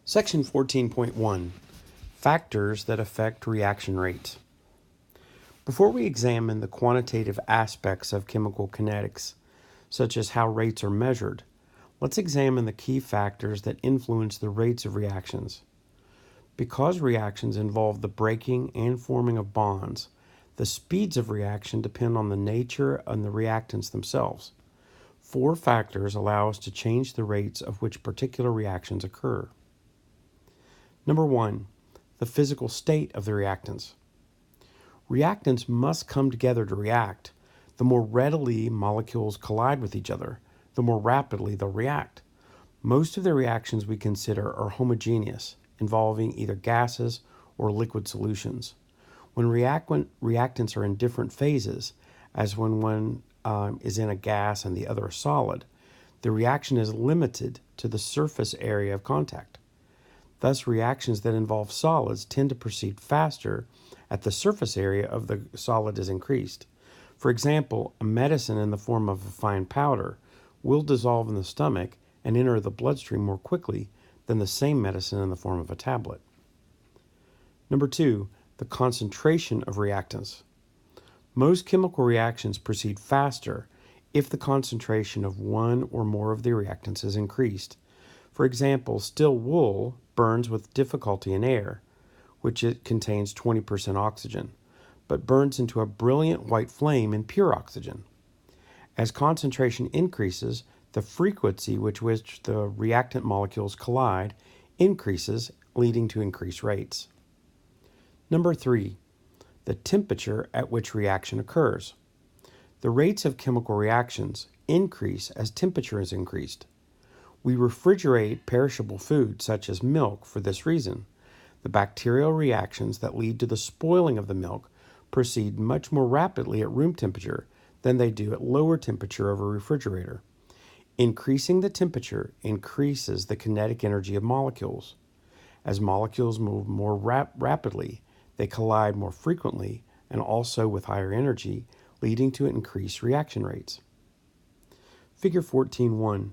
Section 14.1 Factors that affect reaction rates. Before we examine the quantitative aspects of chemical kinetics, such as how rates are measured, let's examine the key factors that influence the rates of reactions. Because reactions involve the breaking and forming of bonds, the speeds of reaction depend on the nature and the reactants themselves. 4 factors allow us to change the rates of which particular reactions occur. Number 1, the physical state of the reactants. Reactants must come together to react. The more readily molecules collide with each other, the more rapidly they'll react. Most of the reactions we consider are homogeneous, involving either gases or liquid solutions. When reactants are in different phases, as when one is in a gas and the other a solid, the reaction is limited to the surface area of contact. Thus, reactions that involve solids tend to proceed faster at the surface area of the solid is increased. For example, a medicine in the form of a fine powder will dissolve in the stomach and enter the bloodstream more quickly than the same medicine in the form of a tablet. Number 2, the concentration of reactants. Most chemical reactions proceed faster if the concentration of one or more of the reactants is increased. For example, still wool burns with difficulty in air, which it contains 20% oxygen, but burns into a brilliant white flame in pure oxygen. As concentration increases, the frequency with which the reactant molecules collide increases, leading to increased rates. Number 3, the temperature at which reaction occurs. The rates of chemical reactions increase as temperature is increased. We refrigerate perishable food, such as milk, for this reason. The bacterial reactions that lead to the spoiling of the milk proceed much more rapidly at room temperature than they do at lower temperature of a refrigerator. Increasing the temperature increases the kinetic energy of molecules. As molecules move more rapidly, they collide more frequently and also with higher energy, leading to increased reaction rates. Figure 14.1.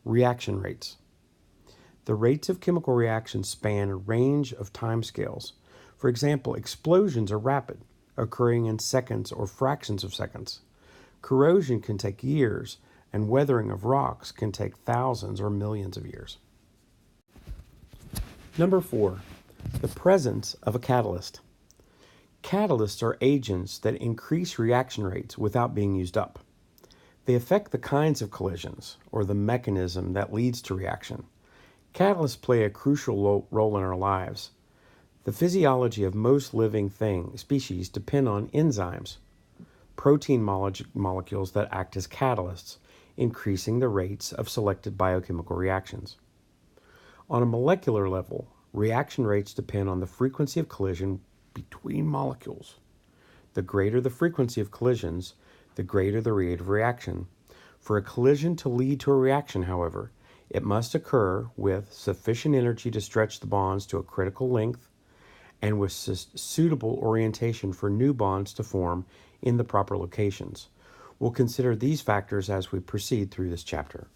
Reaction rates. The rates of chemical reactions span a range of timescales. For example, explosions are rapid, occurring in seconds or fractions of seconds. Corrosion can take years, and weathering of rocks can take thousands or millions of years. Number 4, the presence of a catalyst. Catalysts are agents that increase reaction rates without being used up. They affect the kinds of collisions, or the mechanism that leads to reaction. Catalysts play a crucial role in our lives. The physiology of most living species depend on enzymes, protein molecules that act as catalysts, increasing the rates of selected biochemical reactions. On a molecular level, reaction rates depend on the frequency of collision between molecules. The greater the frequency of collisions, the greater the rate of reaction. For a collision to lead to a reaction, however, it must occur with sufficient energy to stretch the bonds to a critical length and with suitable orientation for new bonds to form in the proper locations. We'll consider these factors as we proceed through this chapter.